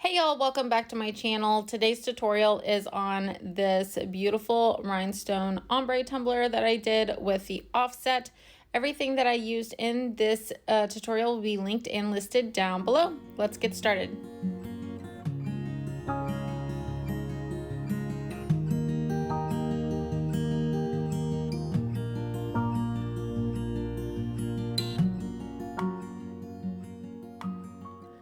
Hey y'all, welcome back to my channel. Today's tutorial is on this beautiful rhinestone ombre tumbler that I did with the offset. Everything that I used in this tutorial will be linked and listed down below. Let's get started.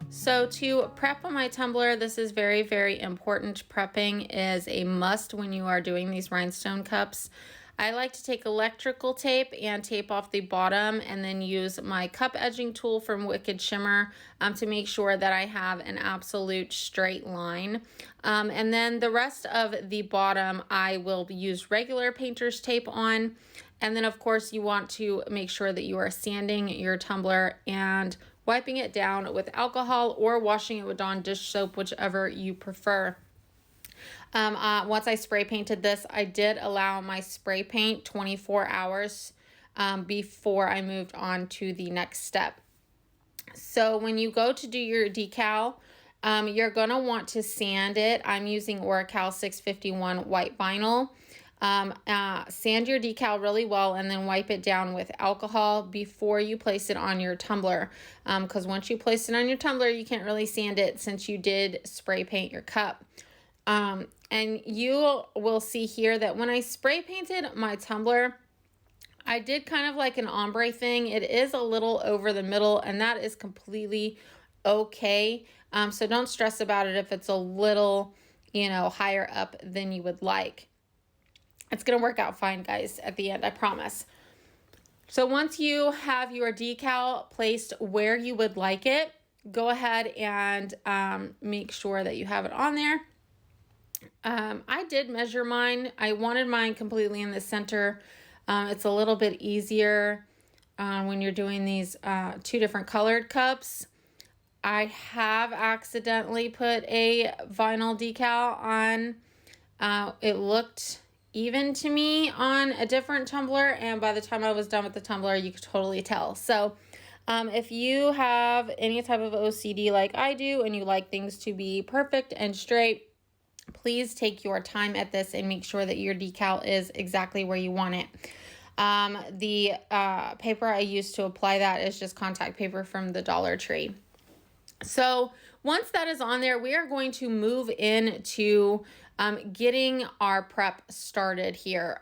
So to prep on my tumbler, this is very, very important. Prepping is a must when you are doing these rhinestone cups. I like to take electrical tape and tape off the bottom and then use my cup edging tool from Wicked Shimmer to make sure that I have an absolute straight line. And then the rest of the bottom, I will use regular painter's tape on. And then of course you want to make sure that you are sanding your tumbler and wiping it down with alcohol or washing it with Dawn dish soap, whichever you prefer. Once I spray painted this, I did allow my spray paint 24 hours before I moved on to the next step. So when you go to do your decal, you're gonna want to sand it. I'm using Oracal 651 white vinyl. Sand your decal really well and then wipe it down with alcohol before you place it on your tumbler. Because once you place it on your tumbler, you can't really sand it since you did spray paint your cup. And you will see here that when I spray painted my tumbler, I did kind of like an ombre thing. It is a little over the middle and that is completely okay. So don't stress about it if it's a little, higher up than you would like. It's going to work out fine, guys, at the end, I promise. So once you have your decal placed where you would like it, go ahead and make sure that you have it on there. I did measure mine. I wanted mine completely in the center. It's a little bit easier when you're doing these two different colored cups. I have accidentally put a vinyl decal on. It looked even to me on a different tumbler, and by the time I was done with the tumbler, you could totally tell. So if you have any type of OCD like I do and you like things to be perfect and straight, please take your time at this and make sure that your decal is exactly where you want it. The paper I use to apply that is just contact paper from the Dollar Tree. So once that is on there, we are going to move into getting our prep started here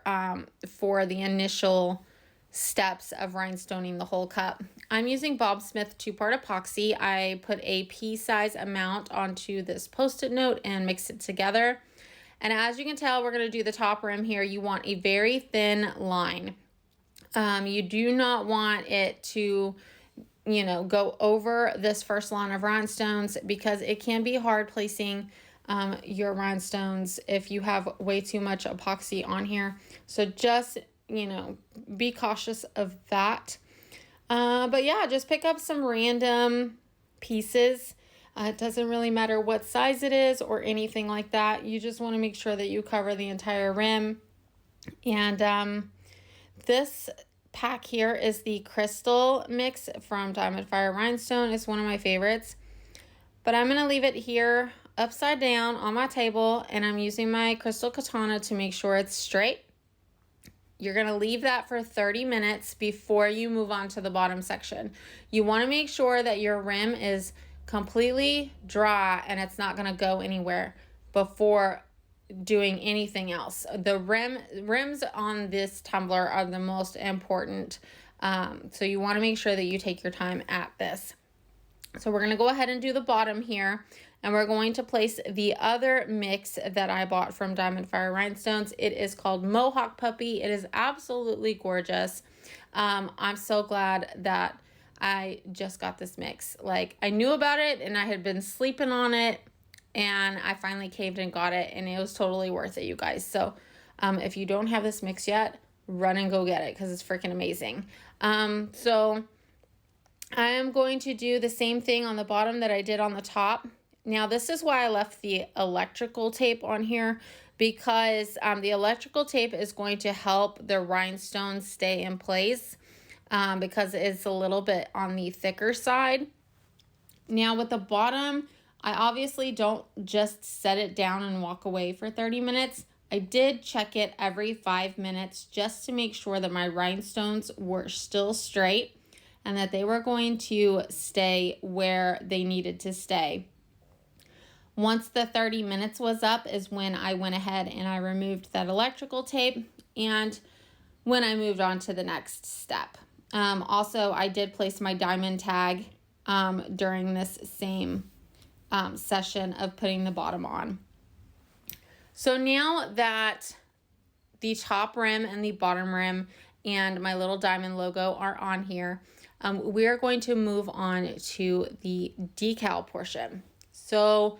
for the initial steps of rhinestoning the whole cup. I'm using Bob Smith 2-part epoxy. I put a pea-size amount onto this Post-it note and mix it together. And as you can tell, we're going to do the top rim here. You want a very thin line. You do not want it to go over this first line of rhinestones because it can be hard placing your rhinestones if you have way too much epoxy on here. So just, be cautious of that. But yeah, just pick up some random pieces. It doesn't really matter what size it is or anything like that. You just want to make sure that you cover the entire rim. And this pack here is the crystal mix from Diamond Fire Rhinestone. It's one of my favorites, but I'm going to leave it here upside down on my table, and I'm using my crystal katana to make sure it's straight. You're going to leave that for 30 minutes before you move on to the bottom section. You want to make sure that your rim is completely dry and it's not going to go anywhere before doing anything else. The rims on this tumbler are the most important. So you want to make sure that you take your time at this. So we're going to go ahead and do the bottom here, and we're going to place the other mix that I bought from Diamond Fire Rhinestones. It is called Mohawk Puppy. It is absolutely gorgeous. I'm so glad that I just got this mix. Like, I knew about it and I had been sleeping on it, and I finally caved and got it, and it was totally worth it, you guys. So if you don't have this mix yet, run and go get it because it's freaking amazing. So I am going to do the same thing on the bottom that I did on the top. Now, this is why I left the electrical tape on here, because the electrical tape is going to help the rhinestones stay in place because it's a little bit on the thicker side. Now, with the bottom, I obviously don't just set it down and walk away for 30 minutes. I did check it every 5 minutes just to make sure that my rhinestones were still straight and that they were going to stay where they needed to stay. Once the 30 minutes was up is when I went ahead and I removed that electrical tape, and when I moved on to the next step. Also, I did place my diamond tag during this same session of putting the bottom on. So now that the top rim and the bottom rim and my little diamond logo are on here, we are going to move on to the decal portion. So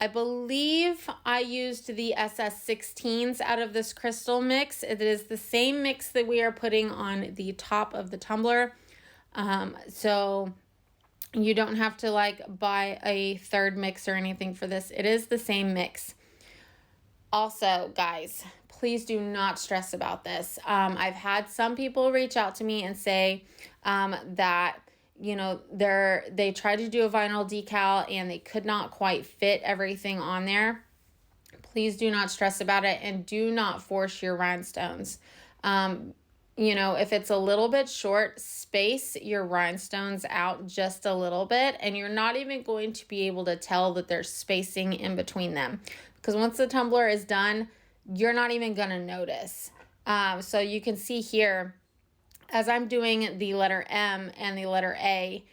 I believe I used the SS16s out of this crystal mix. It is the same mix that we are putting on the top of the tumbler. So you don't have to like buy a third mix or anything for this. It is the same mix. Also, guys, please do not stress about this. I've had some people reach out to me and say that, you know, they tried to do a vinyl decal and they could not quite fit everything on there. Please do not stress about it, and do not force your rhinestones. You know, if it's a little bit short, space your rhinestones out just a little bit, and you're not even going to be able to tell that there's spacing in between them. Because once the tumbler is done, you're not even going to notice. So you can see here, as I'm doing the letter M and the letter A,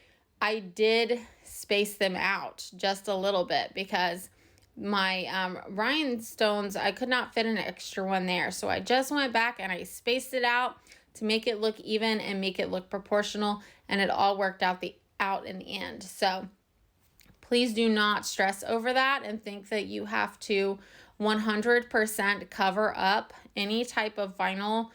I did space them out just a little bit because my rhinestones, I could not fit an extra one there. So I just went back and I spaced it out to make it look even and make it look proportional, and it all worked out in the end. So please do not stress over that and think that you have to 100% cover up any type of vinyl.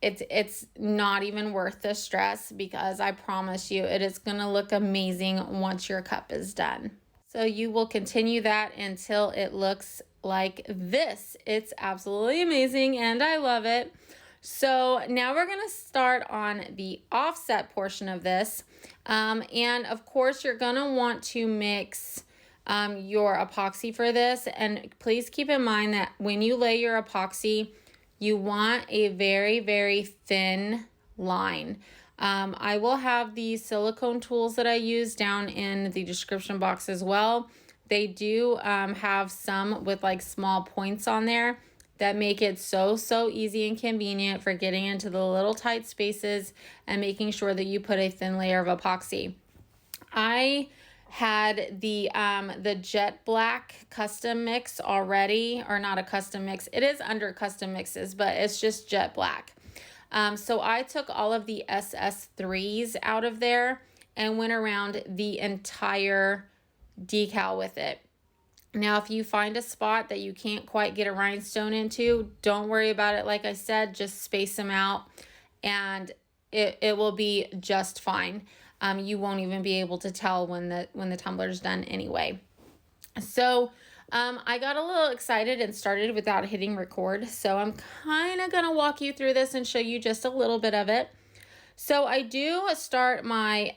It's not even worth the stress, because I promise you it is going to look amazing once your cup is done. So you will continue that until it looks like this. It's absolutely amazing and I love it. So now we're going to start on the offset portion of this. And of course you're going to want to mix your epoxy for this. And please keep in mind that when you lay your epoxy, you want a very, very thin line. I will have the silicone tools that I use down in the description box as well. They do have some with like small points on there that make it so easy and convenient for getting into the little tight spaces and making sure that you put a thin layer of epoxy. I had the jet black custom mix already, or not a custom mix. It is under custom mixes, but it's just jet black. So I took all of the SS3s out of there and went around the entire decal with it. Now, if you find a spot that you can't quite get a rhinestone into, don't worry about it. Like I said, just space them out and it will be just fine. You won't even be able to tell when the tumbler's done anyway. So I got a little excited and started without hitting record. So I'm kind of going to walk you through this and show you just a little bit of it. So I do start my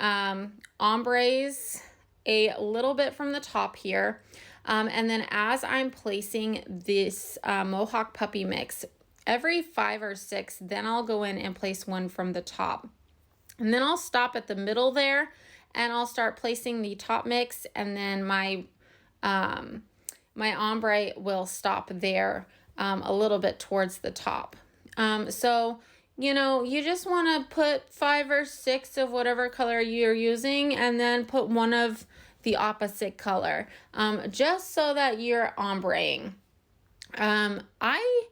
ombres a little bit from the top here. And then as I'm placing this Mohawk Puppy mix, every 5 or 6, then I'll go in and place one from the top. And then I'll stop at the middle there and I'll start placing the top mix, and then my my ombre will stop there a little bit towards the top. So, you know, you just want to put 5 or 6 of whatever color you're using and then put one of the opposite color, just so that you're ombreing. I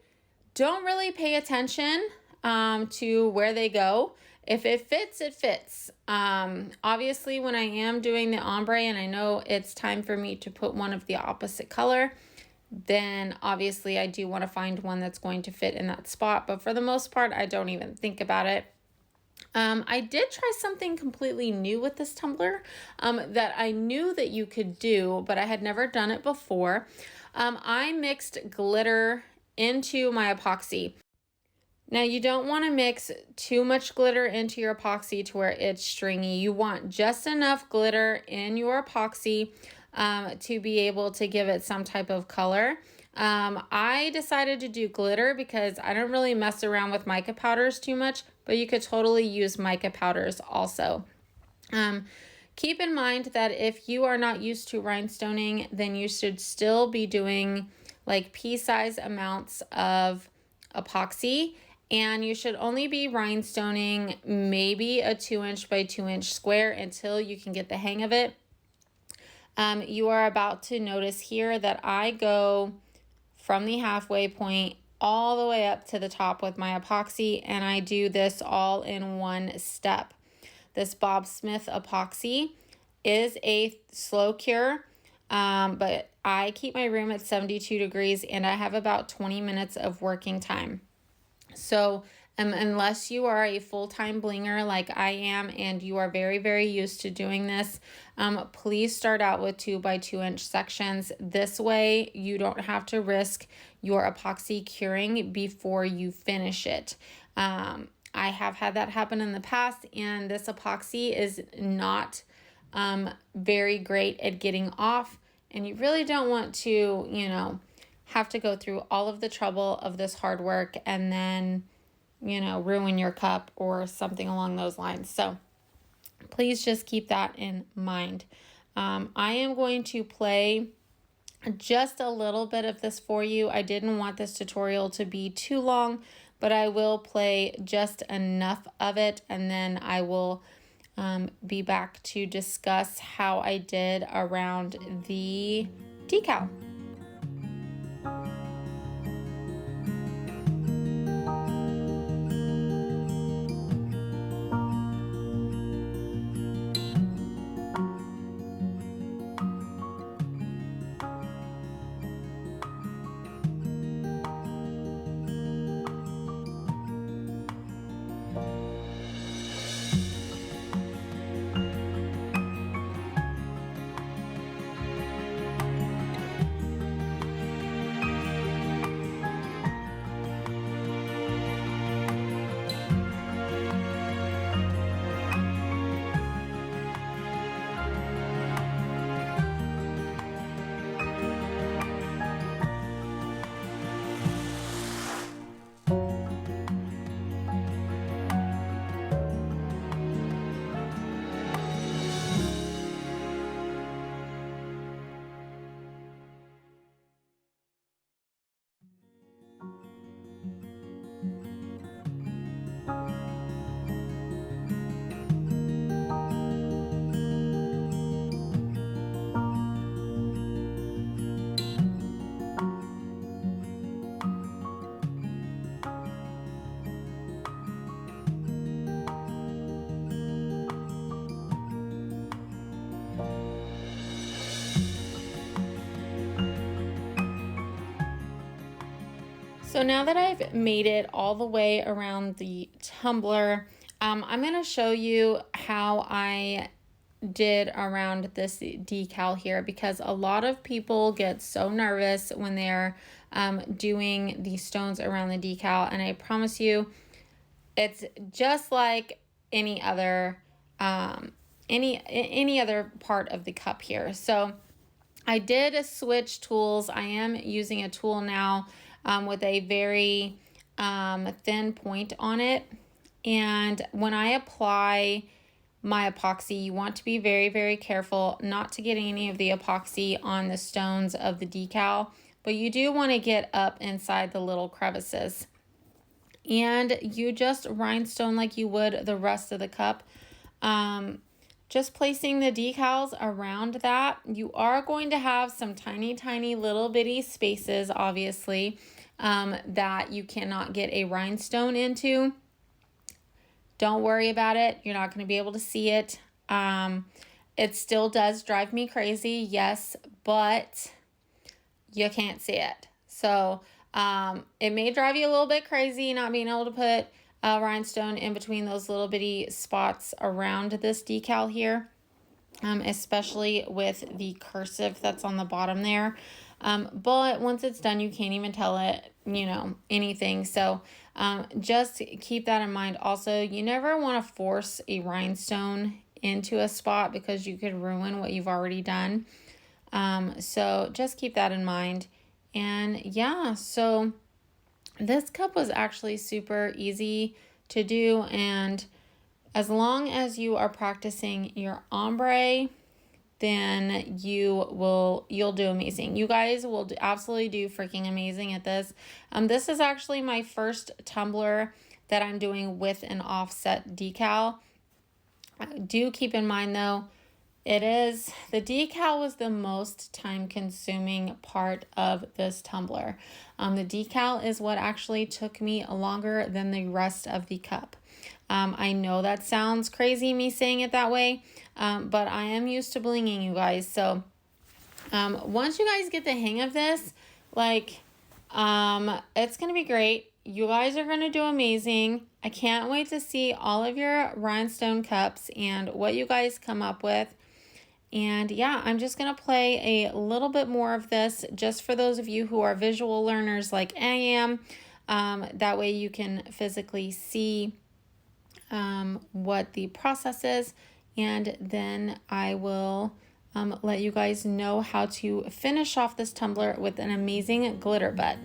don't really pay attention to where they go. If it fits, it fits. Obviously, when I am doing the ombre and I know it's time for me to put one of the opposite color, then obviously I do want to find one that's going to fit in that spot. But for the most part, I don't even think about it. I did try something completely new with this tumbler that I knew that you could do, but I had never done it before. I mixed glitter into my epoxy. Now, you don't want to mix too much glitter into your epoxy to where it's stringy. You want just enough glitter in your epoxy to be able to give it some type of color. I decided to do glitter because I don't really mess around with mica powders too much, but you could totally use mica powders also. Keep in mind that if you are not used to rhinestoning, then you should still be doing like pea-size amounts of epoxy, and you should only be rhinestoning maybe a 2" by 2" square until you can get the hang of it. You are about to notice here that I go from the halfway point all the way up to the top with my epoxy, and I do this all in one step. This Bob Smith epoxy is a slow cure, but I keep my room at 72 degrees and I have about 20 minutes of working time. So unless you are a full-time blinger like I am and you are very, very used to doing this, please start out with 2 by 2" sections. This way you don't have to risk your epoxy curing before you finish it. I have had that happen in the past, and this epoxy is not very great at getting off, and you really don't want to, you know, have to go through all of the trouble of this hard work and then, you know, ruin your cup or something along those lines. So please just keep that in mind. I am going to play just a little bit of this for you. I didn't want this tutorial to be too long, but I will play just enough of it, and then I will be back to discuss how I did around the decal. So now that I've made it all the way around the tumbler, I'm going to show you how I did around this decal here, because a lot of people get so nervous when they're doing the stones around the decal, and I promise you it's just like any other any other part of the cup here. So I did switch tools. I am using a tool now with a very thin point on it. And when I apply my epoxy, you want to be very, very careful not to get any of the epoxy on the stones of the decal, but you do want to get up inside the little crevices. And you just rhinestone like you would the rest of the cup. Just placing the decals around that. You are going to have some tiny, tiny little bitty spaces, obviously, that you cannot get a rhinestone into. Don't worry about it. You're not going to be able to see it. It still does drive me crazy, yes, but you can't see it. So it may drive you a little bit crazy not being able to put a rhinestone in between those little bitty spots around this decal here, especially with the cursive that's on the bottom there. But once it's done, you can't even tell it, you know, anything. So just keep that in mind. Also, you never want to force a rhinestone into a spot because you could ruin what you've already done. So just keep that in mind. And yeah, so this cup was actually super easy to do, and as long as you are practicing your ombre, then you'll do amazing. You guys will absolutely do freaking amazing at this. This is actually my first tumbler that I'm doing with an offset decal. Do keep in mind though, the decal was the most time consuming part of this tumbler. The decal is what actually took me longer than the rest of the cup. I know that sounds crazy, me saying it that way, but I am used to blinging, you guys. So once you guys get the hang of this, like, it's going to be great. You guys are going to do amazing. I can't wait to see all of your rhinestone cups and what you guys come up with. And yeah, I'm just going to play a little bit more of this just for those of you who are visual learners like I am. That way you can physically see what the process is. And then I will let you guys know how to finish off this tumbler with an amazing glitter butt.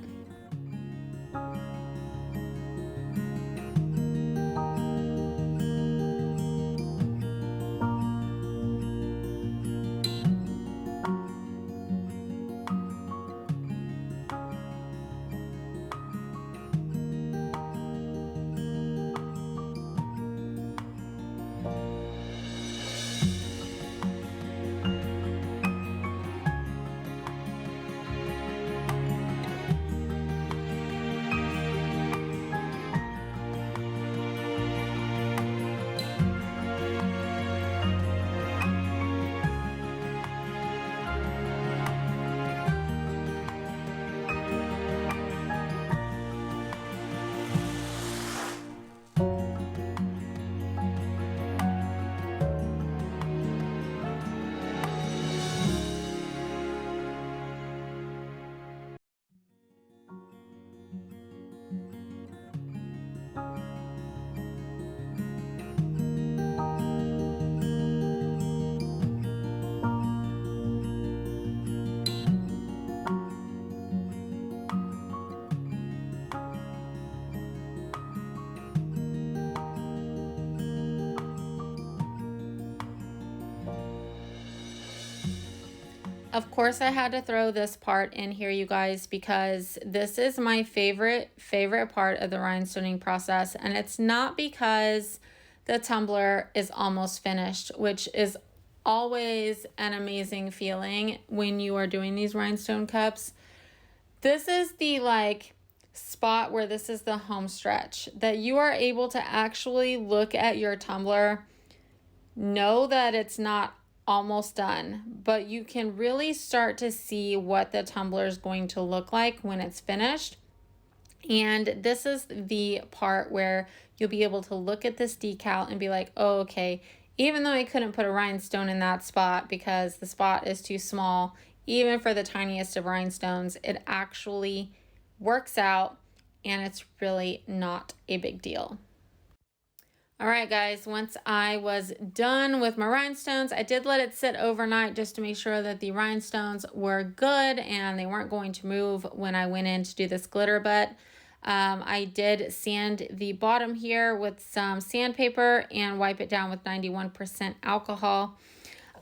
Of course, I had to throw this part in here, you guys, because this is my favorite part of the rhinestoning process. And it's not because the tumbler is almost finished, which is always an amazing feeling when you are doing these rhinestone cups. This is the spot where this is the home stretch, that you are able to actually look at your tumbler, know that it's not almost done, but you can really start to see what the tumbler is going to look like when it's finished. And this is the part where you'll be able to look at this decal and be like, oh, okay, even though I couldn't put a rhinestone in that spot because the spot is too small, even for the tiniest of rhinestones, it actually works out and it's really not a big deal. All right, guys, once I was done with my rhinestones, I did let it sit overnight just to make sure that the rhinestones were good and they weren't going to move when I went in to do this glitter butt. I did sand the bottom here with some sandpaper and wipe it down with 91% alcohol.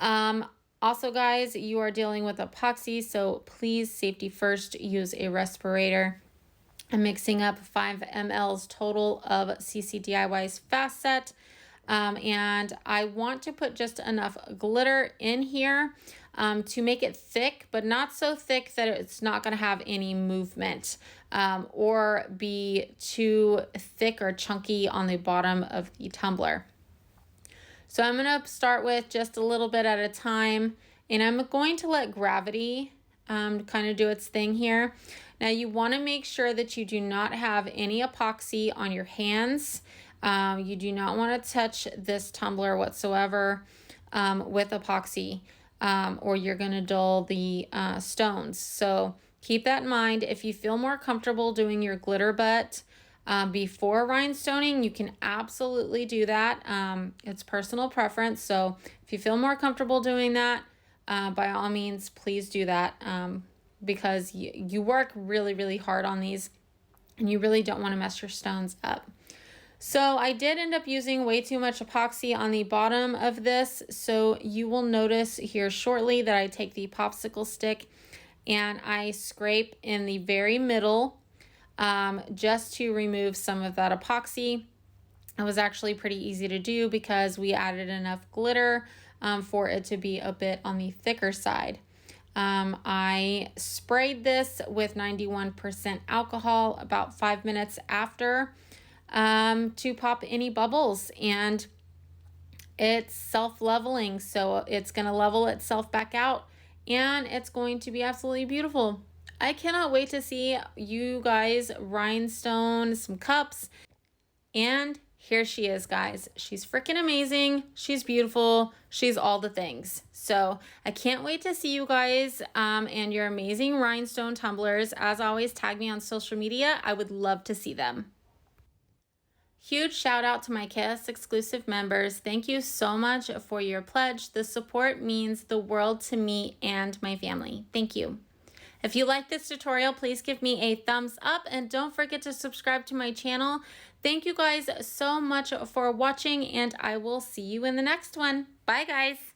Also, guys, you are dealing with epoxy, so please, safety first, use a respirator. I'm mixing up 5 mLs total of CC DIY's Fast Set. And I want to put just enough glitter in here to make it thick, but not so thick that it's not going to have any movement or be too thick or chunky on the bottom of the tumbler. So I'm going to start with just a little bit at a time, and I'm going to let gravity kind of do its thing here. Now you want to make sure that you do not have any epoxy on your hands. You do not want to touch this tumbler whatsoever with epoxy or you're going to dull the stones. So keep that in mind. If you feel more comfortable doing your glitter butt before rhinestoning, you can absolutely do that. It's personal preference. So if you feel more comfortable doing that, by all means, please do that, because you work really, really hard on these and you really don't want to mess your stones up. So I did end up using way too much epoxy on the bottom of this. So you will notice here shortly that I take the popsicle stick and I scrape in the very middle, just to remove some of that epoxy. It was actually pretty easy to do because we added enough glitter for it to be a bit on the thicker side. I sprayed this with 91% alcohol about 5 minutes after, to pop any bubbles, and it's self-leveling, so it's going to level itself back out and it's going to be absolutely beautiful. I cannot wait to see you guys rhinestone some cups. And here she is, guys. She's freaking amazing. She's beautiful. She's all the things. So I can't wait to see you guys and your amazing rhinestone tumblers. As always, tag me on social media. I would love to see them. Huge shout out to my Chaos exclusive members. Thank you so much for your pledge. The support means the world to me and my family. Thank you. If you like this tutorial, please give me a thumbs up and don't forget to subscribe to my channel. Thank you guys so much for watching, and I will see you in the next one. Bye, guys.